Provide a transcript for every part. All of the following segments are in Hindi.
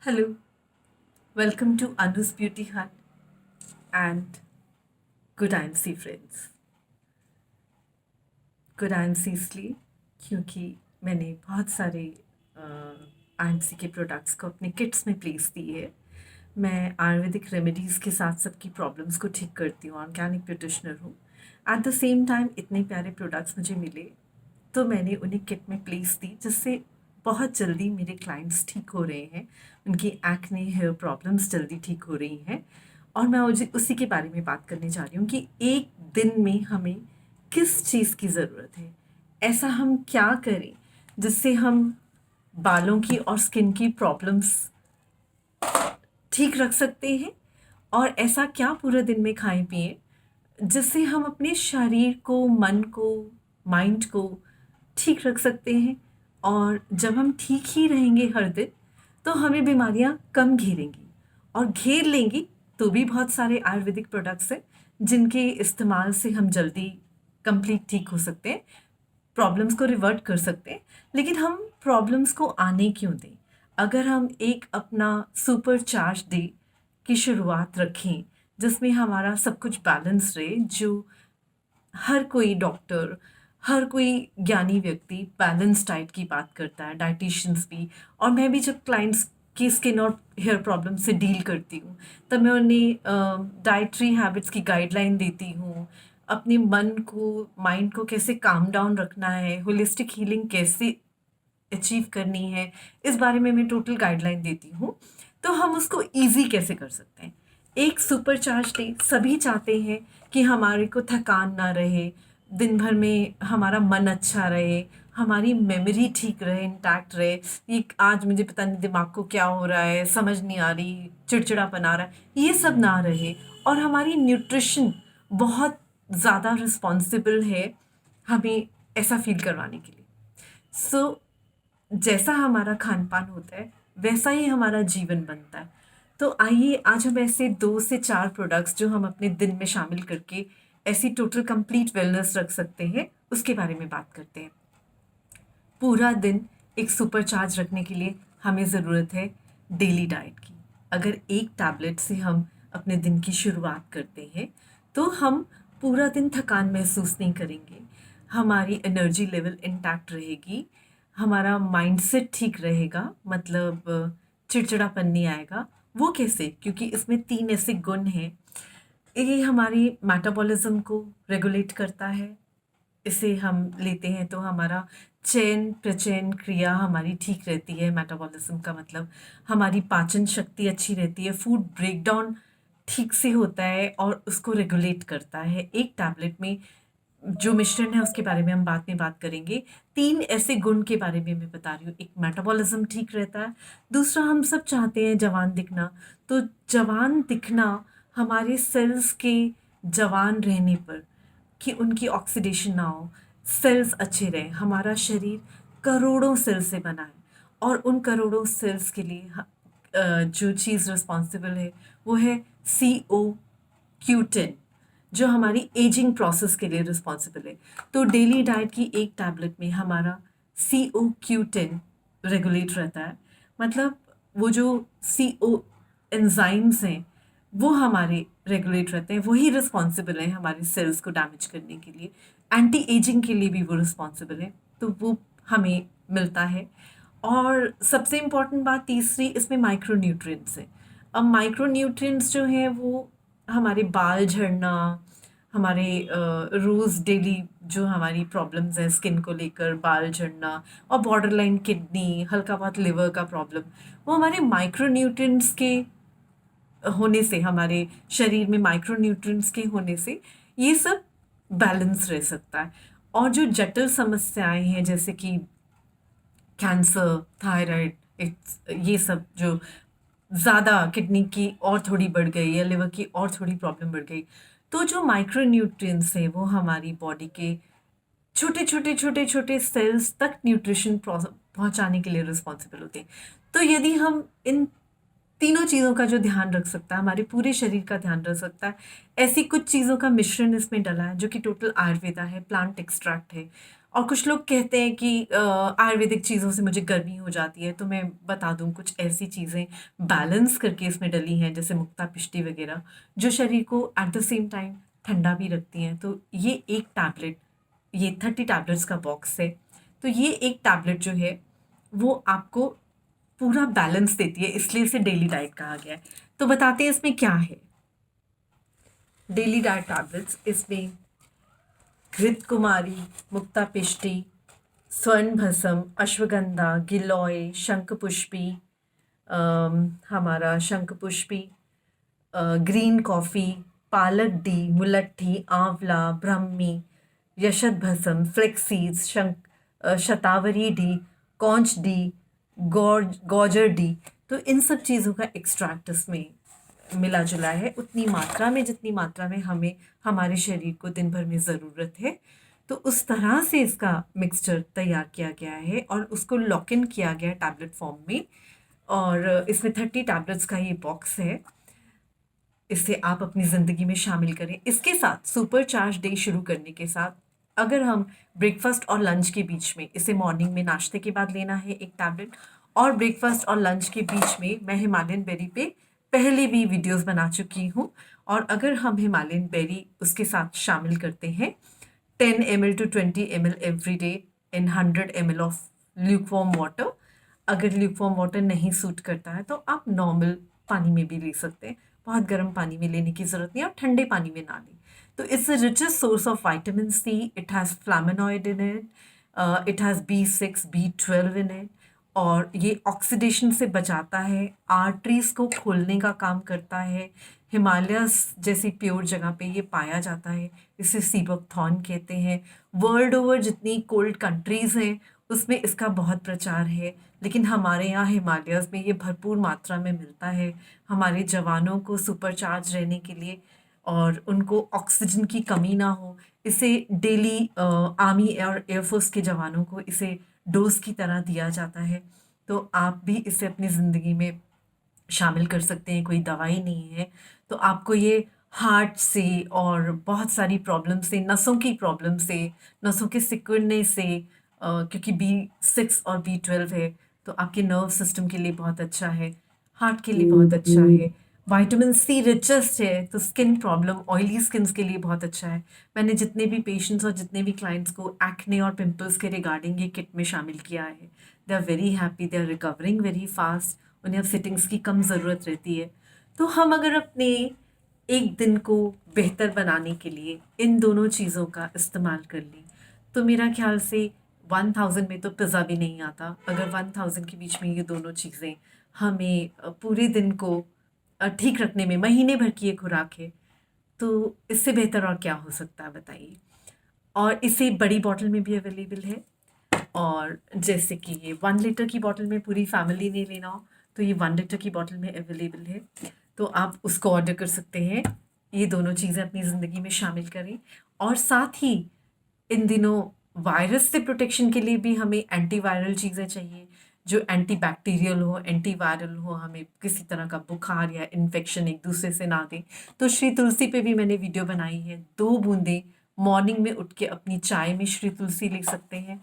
Hello, welcome to Anu's Beauty Hut and Good IMC friends. Good IMC इसलिए क्योंकि मैंने बहुत सारे आईएमसी के प्रोडक्ट्स को अपने किट्स में प्लेस दिए है। मैं आयुर्वेदिक रेमेडीज़ के साथ सबकी प्रॉब्लम्स को ठीक करती हूँ, ऑर्गेनिक प्रैक्टिशनर हूँ। एट द सेम टाइम इतने प्यारे प्रोडक्ट्स मुझे मिले तो मैंने उन्हें किट में प्लेस दी, जिससे बहुत जल्दी मेरे क्लाइंट्स ठीक हो रहे हैं, उनकी एक्ने हेयर प्रॉब्लम्स जल्दी ठीक हो रही हैं। और मैं उसी के बारे में बात करने जा रही हूँ कि एक दिन में हमें किस चीज़ की ज़रूरत है, ऐसा हम क्या करें जिससे हम बालों की और स्किन की प्रॉब्लम्स ठीक रख सकते हैं, और ऐसा क्या पूरे दिन में खाएं पिएं जिससे हम अपने शरीर को, मन को, माइंड को ठीक रख सकते हैं। और जब हम ठीक ही रहेंगे हर दिन तो हमें बीमारियां कम घेरेंगी, और घेर लेंगी तो भी बहुत सारे आयुर्वेदिक प्रोडक्ट्स हैं जिनके इस्तेमाल से हम जल्दी कंप्लीट ठीक हो सकते हैं, प्रॉब्लम्स को रिवर्ट कर सकते हैं। लेकिन हम प्रॉब्लम्स को आने क्यों दें? अगर हम एक अपना सुपर चार्ज डे की शुरुआत रखें जिसमें हमारा सब कुछ बैलेंस रहे, जो हर कोई डॉक्टर, हर कोई ज्ञानी व्यक्ति बैलेंस डाइट की बात करता है, डाइटिशियंस भी। और मैं भी जब क्लाइंट्स की स्किन और हेयर प्रॉब्लम से डील करती हूँ तब मैं उन्हें डाइटरी हैबिट्स की गाइडलाइन देती हूँ, अपने मन को, माइंड को कैसे काम डाउन रखना है, होलिस्टिक हीलिंग कैसे अचीव करनी है, इस बारे में मैं टोटल गाइडलाइन देती हूँ। तो हम उसको ईज़ी कैसे कर सकते हैं? एक सुपर चार्ज डे सभी चाहते हैं कि हमारे को थकान ना रहे, दिन भर में हमारा मन अच्छा रहे, हमारी मेमोरी ठीक रहे, इंटैक्ट रहे। ये आज मुझे पता नहीं दिमाग को क्या हो रहा है, समझ नहीं आ रही, चिड़चिड़ापन आ रहा है, ये सब ना रहे। और हमारी न्यूट्रिशन बहुत ज़्यादा रिस्पॉन्सिबल है हमें ऐसा फ़ील करवाने के लिए। सो जैसा हमारा खान-पान होता है, वैसा ही हमारा जीवन बनता है। तो आइए आज हम ऐसे 2 से 4 प्रोडक्ट्स जो हम अपने दिन में शामिल करके ऐसी टोटल कंप्लीट वेलनेस रख सकते हैं, उसके बारे में बात करते हैं। पूरा दिन एक सुपर चार्ज रखने के लिए हमें ज़रूरत है डेली डाइट की। अगर एक टैबलेट से हम अपने दिन की शुरुआत करते हैं तो हम पूरा दिन थकान महसूस नहीं करेंगे, हमारी एनर्जी लेवल इंटैक्ट रहेगी, हमारा माइंडसेट ठीक रहेगा, मतलब चिड़चिड़ापन नहीं आएगा। वो कैसे? क्योंकि इसमें 3 ऐसे गुण हैं। ये हमारी मेटाबॉलिज्म को रेगुलेट करता है। इसे हम लेते हैं तो हमारा चयन प्रचयन क्रिया हमारी ठीक रहती है। मेटाबॉलिज्म का मतलब हमारी पाचन शक्ति अच्छी रहती है, फूड ब्रेकडाउन ठीक से होता है और उसको रेगुलेट करता है। एक टैबलेट में जो मिश्रण है उसके बारे में हम बाद में बात करेंगे। 3 ऐसे गुण के बारे में मैं बता रही हूँ। एक, मेटाबॉलिज्म ठीक रहता है। दूसरा, हम सब चाहते हैं जवान दिखना, तो जवान दिखना हमारे सेल्स के जवान रहने पर, कि उनकी ऑक्सीडेशन ना हो, सेल्स अच्छे रहें। हमारा शरीर करोड़ों सेल से बना है और उन करोड़ों सेल्स के लिए जो चीज़ रिस्पॉन्सिबल है वो है CO-Q10, जो हमारी एजिंग प्रोसेस के लिए रिस्पॉन्सिबल है। तो डेली डाइट की एक टैबलेट में हमारा CO-Q10 रेगुलेट रहता है। मतलब वो जो CO एंजाइम्स हैं वो हमारे रेगुलेट रहते हैं, वही रिस्पॉन्सिबल हैं हमारे सेल्स को डैमेज करने के लिए। एंटी एजिंग के लिए भी वो रिस्पॉन्सिबल है, तो वो हमें मिलता है। और सबसे इम्पॉर्टेंट बात तीसरी, इसमें माइक्रो न्यूट्रिएंट्स हैं। अब माइक्रो न्यूट्रिएंट्स जो हैं वो हमारे बाल झड़ना, हमारे रोज़ डेली जो हमारी प्रॉब्लम्स हैं स्किन को लेकर, बाल झड़ना और बॉर्डरलाइन किडनी, हल्का बहुत लिवर का प्रॉब्लम, वो हमारे माइक्रो न्यूट्रिएंट्स के होने से, हमारे शरीर में माइक्रो न्यूट्रिएंट्स के होने से ये सब बैलेंस रह सकता है। और जो जटिल समस्याएं हैं जैसे कि कैंसर, थायराइड, ये सब जो ज़्यादा किडनी की और थोड़ी बढ़ गई या लिवर की और थोड़ी प्रॉब्लम बढ़ गई, तो जो माइक्रो न्यूट्रिएंट्स हैं वो हमारी बॉडी के छोटे-छोटे सेल्स तक न्यूट्रिशन पहुँचाने के लिए रिस्पॉन्सिबल होते हैं। तो यदि हम इन तीनों चीज़ों का जो ध्यान रख सकता है, हमारे पूरे शरीर का ध्यान रख सकता है, ऐसी कुछ चीज़ों का मिश्रण इसमें डला है जो कि टोटल आयुर्वेदा है, प्लांट एक्सट्रैक्ट है। और कुछ लोग कहते हैं कि आयुर्वेदिक चीज़ों से मुझे गर्मी हो जाती है, तो मैं बता दूँ कुछ ऐसी चीज़ें बैलेंस करके इसमें डली हैं, जैसे मुक्ता पिष्टी वगैरह, जो शरीर को एट द सेम टाइम ठंडा भी रखती हैं। तो ये एक टैबलेट, ये 30 टैबलेट्स का बॉक्स है। तो ये एक टैबलेट जो है वो आपको पूरा बैलेंस देती है, इसलिए इसे डेली डाइट कहा गया है। तो बताते हैं इसमें क्या है। डेली डाइट टैबलेट्स, इसमें घृत कुमारी, मुक्ता पिष्टी, स्वर्ण भस्म, अश्वगंधा, गिलोय, शंखपुष्पी, हमारा शंखपुष्पी, ग्रीन कॉफ़ी, पालक डी, मुलट्ठी, आंवला, ब्राह्मी, यशत भस्म, फ्लेक्स सीड्स, शतावरी डी, कौंच डी, गौजर डी। तो इन सब चीज़ों का एक्सट्रैक्ट इसमें मिला जुला है, उतनी मात्रा में जितनी मात्रा में हमें हमारे शरीर को दिन भर में ज़रूरत है। तो उस तरह से इसका मिक्सचर तैयार किया गया है और उसको लॉक इन किया गया है टैबलेट फॉर्म में। और इसमें 30 टैबलेट्स का ये बॉक्स है। इसे आप अपनी ज़िंदगी में शामिल करें। इसके साथ सुपर चार्ज डे शुरू करने के साथ, अगर हम ब्रेकफास्ट और लंच के बीच में, इसे मॉर्निंग में नाश्ते के बाद लेना है एक टैबलेट, और ब्रेकफास्ट और लंच के बीच में मैं हिमालयन बेरी पे पहले भी वीडियोस बना चुकी हूँ। और अगर हम हिमालयन बेरी उसके साथ शामिल करते हैं 10 ml to 20 ml every day in 100 ml of lukewarm water. अगर ल्यूकवार्म वाटर नहीं सूट करता है तो आप नॉर्मल पानी में भी ले सकते हैं, बहुत गर्म पानी में लेने की ज़रूरत नहीं है और ठंडे पानी में ना लें। तो it's a richest source of vitamin C, it has flavonoid in it, it has B6 B12 in it, और ये ऑक्सीडेशन से बचाता है, आर्टरीज को खोलने का काम करता है। हिमालयस जैसी प्योर जगह पे ये पाया जाता है, इसे सीबकथॉर्न कहते हैं। वर्ल्ड ओवर जितनी कोल्ड कंट्रीज़ हैं उसमें इसका बहुत प्रचार है, लेकिन हमारे यहाँ हिमालयस में ये भरपूर मात्रा में मिलता है। हमारे जवानों को सुपरचार्ज रहने के लिए और उनको ऑक्सीजन की कमी ना हो, इसे डेली आर्मी और एयरफोर्स के जवानों को इसे डोज की तरह दिया जाता है। तो आप भी इसे अपनी ज़िंदगी में शामिल कर सकते हैं, कोई दवाई नहीं है। तो आपको ये हार्ट से और बहुत सारी प्रॉब्लम से, नसों की प्रॉब्लम से, नसों के सिकुड़ने से, क्योंकि B6 और B12 है, तो आपके नर्व सिस्टम के लिए बहुत अच्छा है, हार्ट के लिए बहुत अच्छा है। विटामिन सी रिचेस्ट है, तो स्किन प्रॉब्लम, ऑयली स्किन्स के लिए बहुत अच्छा है। मैंने जितने भी पेशेंट्स और जितने भी क्लाइंट्स को एक्ने और पिंपल्स के रिगार्डिंग ये किट में शामिल किया है, they are very happy, they are recovering very fast. उन्हें अब सिटिंग्स की कम ज़रूरत रहती है। तो हम अगर अपने एक दिन को बेहतर बनाने के लिए इन दोनों चीज़ों का इस्तेमाल कर लें, तो मेरा ख्याल से 1000 में तो पिज़्ज़ा भी नहीं आता। अगर 1000 के बीच में ये दोनों चीज़ें हमें पूरे दिन को ठीक रखने में, महीने भर की ये खुराक है, तो इससे बेहतर और क्या हो सकता है बताइए। और इसे बड़ी बॉटल में भी अवेलेबल है, और जैसे कि ये 1 लीटर की बॉटल में पूरी फैमिली ने लेना हो तो ये 1 लीटर की बॉटल में अवेलेबल है, तो आप उसको ऑर्डर कर सकते हैं। ये दोनों चीज़ें अपनी ज़िंदगी में शामिल करें। और साथ ही इन दिनों वायरस से प्रोटेक्शन के लिए भी हमें एंटीवायरल चीज़ें चाहिए, जो एंटी बैक्टीरियल हो, एंटीवायरल हो, हमें किसी तरह का बुखार या इन्फेक्शन एक दूसरे से ना दें। तो श्री तुलसी पे भी मैंने वीडियो बनाई है। 2 बूंदें मॉर्निंग में उठ के अपनी चाय में श्री तुलसी ले सकते हैं,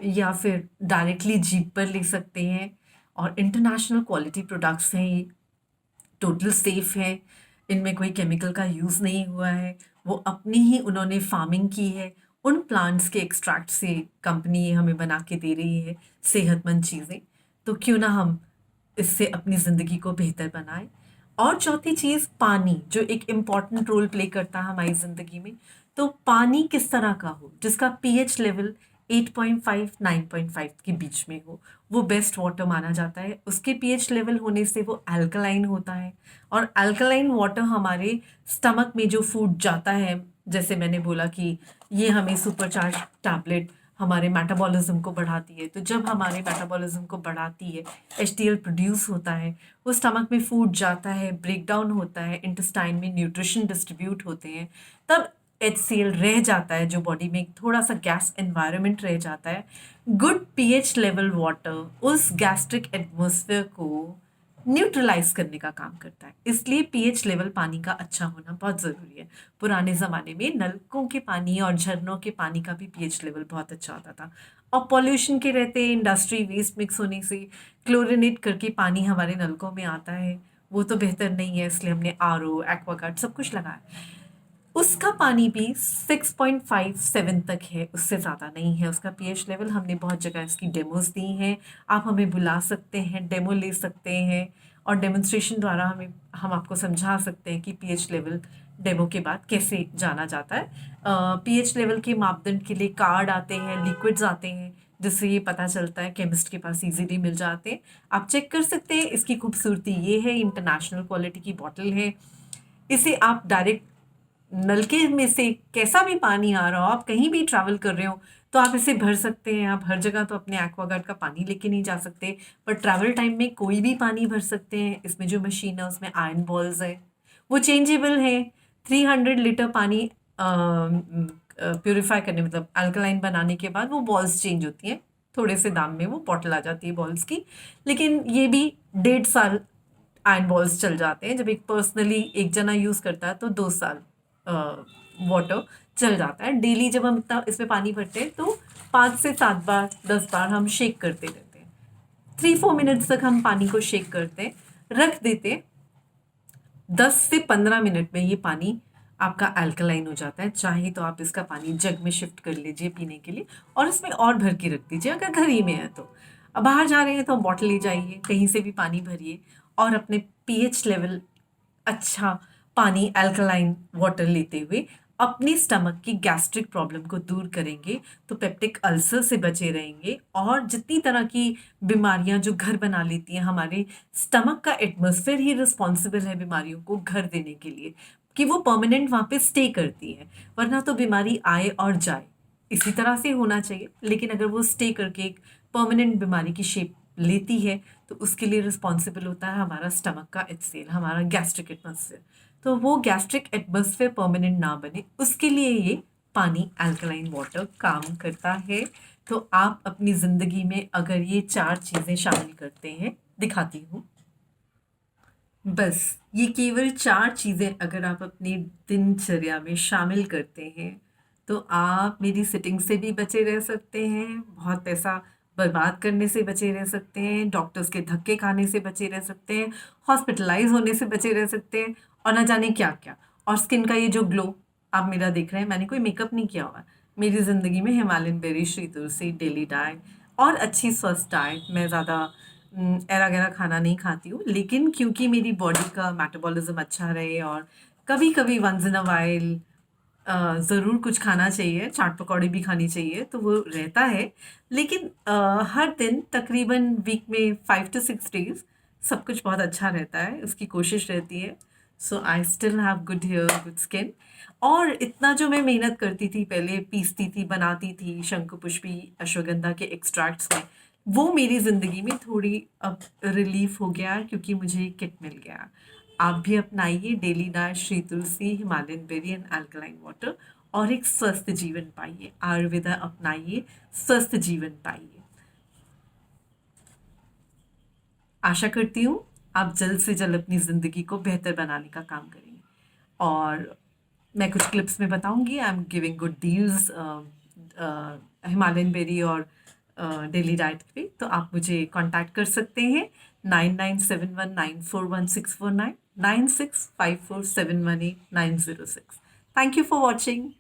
या फिर डायरेक्टली जीभ पर ले सकते हैं। और इंटरनेशनल क्वालिटी प्रोडक्ट्स हैं ये, टोटल सेफ है, इनमें कोई केमिकल का यूज़ नहीं हुआ है। वो अपनी ही उन्होंने फार्मिंग की है, उन प्लांट्स के एक्सट्रैक्ट से कंपनी ये हमें बना के दे रही है सेहतमंद चीज़ें। तो क्यों ना हम इससे अपनी ज़िंदगी को बेहतर बनाएं। और चौथी चीज़, पानी, जो एक इम्पॉर्टेंट रोल प्ले करता है हमारी ज़िंदगी में। तो पानी किस तरह का हो, जिसका पीएच लेवल 8.5 9.5 के बीच में हो, वो बेस्ट वाटर माना जाता है। उसके पीएच लेवल होने से वो अल्कलाइन होता है, और अल्कलाइन वाटर हमारे स्टमक में जो फूड जाता है, जैसे मैंने बोला कि ये हमें सुपरचार्ज टैबलेट हमारे मेटाबॉलिज्म को बढ़ाती है। तो जब हमारे मेटाबॉलिज्म को बढ़ाती है, HDL प्रोड्यूस होता है, वो स्टमक में फूड जाता है, ब्रेक डाउन होता है, इंटेस्टाइन में न्यूट्रिशन डिस्ट्रीब्यूट होते हैं, तब HCl रह जाता है, जो बॉडी में थोड़ा सा गैस एनवायरनमेंट रह जाता है। गुड पीएच लेवल वाटर उस गैस्ट्रिक एटमॉस्फेयर को न्यूट्रलाइज करने का काम करता है। इसलिए पीएच लेवल पानी का अच्छा होना बहुत ज़रूरी है। पुराने ज़माने में नलकों के पानी और झरनों के पानी का भी पीएच लेवल बहुत अच्छा होता था। और पॉल्यूशन के रहते इंडस्ट्री वेस्ट मिक्स होने से क्लोरिनेट करके पानी हमारे नलकों में आता है, वो तो बेहतर नहीं है, इसलिए हमने आरओ, एक्वागार्ड सब कुछ लगाया। उसका पानी भी 6.57 तक है, उससे ज़्यादा नहीं है उसका पीएच लेवल। हमने बहुत जगह इसकी डेमोज़ दी हैं, आप हमें बुला सकते हैं, डेमो ले सकते हैं और डेमोन्स्ट्रेशन द्वारा हम आपको समझा सकते हैं कि पीएच लेवल डेमो के बाद कैसे जाना जाता है। पीएच लेवल के मापदंड के लिए कार्ड आते हैं, लिक्विड्स आते हैं, जिससे ये पता चलता है, केमिस्ट के पास इजीली मिल जाते हैं, आप चेक कर सकते हैं। इसकी खूबसूरती ये है, इंटरनेशनल क्वालिटी की बॉटल है। इसे आप डायरेक्ट नलके में से कैसा भी पानी आ रहा हो, आप कहीं भी ट्रैवल कर रहे हो तो आप इसे भर सकते हैं। आप हर जगह तो अपने एक्वागार्ड का पानी लेके नहीं जा सकते, पर ट्रैवल टाइम में कोई भी पानी भर सकते हैं। इसमें जो मशीन है उसमें आयरन बॉल्स है, वो चेंजेबल है। 300 लीटर पानी प्योरीफाई करने, मतलब अल्कलाइन बनाने के बाद वो बॉल्स चेंज होती हैं, थोड़े से दाम में वो बॉटल आ जाती है बॉल्स की। लेकिन ये भी 1.5 साल आयरन बॉल्स चल जाते हैं। जब एक पर्सनली एक जना यूज़ करता है तो 2 साल वाटर चल जाता है। डेली जब हम इतना इसमें पानी भरते हैं तो 5 से 7 बार 10 बार हम शेक करते रहते हैं। 3-4 मिनट्स तक हम पानी को शेक करते हैं, रख देते हैं। 10 से 15 मिनट में ये पानी आपका अल्कलाइन हो जाता है। चाहे तो आप इसका पानी जग में शिफ्ट कर लीजिए पीने के लिए, और इसमें और भर के रख दीजिए अगर घर ही में है तो। अब बाहर जा रहे हैं तो बॉटल ले जाइए, कहीं से भी पानी भरिए और अपने पीएच लेवल अच्छा पानी अल्कलाइन वाटर लेते हुए अपने स्टमक की गैस्ट्रिक प्रॉब्लम को दूर करेंगे, तो पेप्टिक अल्सर से बचे रहेंगे। और जितनी तरह की बीमारियां जो घर बना लेती हैं, हमारे स्टमक का एटमॉस्फेयर ही रिस्पॉन्सिबल है बीमारियों को घर देने के लिए, कि वो परमानेंट वहाँ पे स्टे करती है। वरना तो बीमारी आए और जाए, इसी तरह से होना चाहिए। लेकिन अगर वो स्टे करके एक परमानेंट बीमारी की शेप लेती है, तो उसके लिए रिस्पॉन्सिबल होता है हमारा स्टमक का एचसीएल, हमारा गैस्ट्रिक एटमॉस्फेयर। तो वो गैस्ट्रिक एटमॉस्फेयर परमानेंट ना बने, उसके लिए ये पानी अल्कलाइन वाटर काम करता है। तो आप अपनी ज़िंदगी में अगर ये 4 चीज़ें शामिल करते हैं, दिखाती हूँ, बस ये केवल 4 चीज़ें अगर आप अपनी दिनचर्या में शामिल करते हैं, तो आप मेरी सिटिंग से भी बचे रह सकते हैं, बहुत पैसा बर्बाद करने से बचे रह सकते हैं, डॉक्टर्स के धक्के खाने से बचे रह सकते हैं, हॉस्पिटलाइज़ होने से बचे रह सकते हैं, और ना जाने क्या-क्या। और स्किन का ये जो ग्लो आप मेरा देख रहे हैं, मैंने कोई मेकअप नहीं किया हुआ है। मेरी ज़िंदगी में हिमालयन बेरी, श्री तुलसी, डेली डाइट और अच्छी स्वस्थ डाइट, मैं ज़्यादा ऐरा-गैरा खाना नहीं खाती हूँ। लेकिन क्योंकि मेरी बॉडी का मेटाबॉलिज़्म अच्छा रहे, और कभी-कभी वन्स इन अ व्हाइल ज़रूर कुछ खाना चाहिए, चाट पकौड़ी भी खानी चाहिए, तो वो रहता है। लेकिन हर दिन तकरीबन वीक में 5 टू 6 डेज़ सब कुछ बहुत अच्छा रहता है, उसकी कोशिश रहती है। So I still have good hair, good skin. और इतना जो मैं मेहनत करती थी, पहले पीसती थी, बनाती थी शंकुपुष्पी, अश्वगंधा के एक्सट्रैक्ट्स में, वो मेरी ज़िंदगी में थोड़ी अब रिलीफ़ हो गया है, क्योंकि मुझे ये किट मिल गया। आप भी अपनाइए daily diet, Shri Tulsi, Himalayan berry and alkaline water, और एक स्वस्थ जीवन पाइए। आयुर्वेदा अपनाइए, स्वस्थ जीवन पाइए। आशा करती हूँ आप जल्द से जल्द अपनी ज़िंदगी को बेहतर बनाने का काम करेंगे। और मैं कुछ क्लिप्स में बताऊंगी, I am giving good deals Himalayan berry और डेली डाइट पे। तो आप मुझे कांटेक्ट कर सकते हैं 9971941649, 9654718906। Thank you for watching.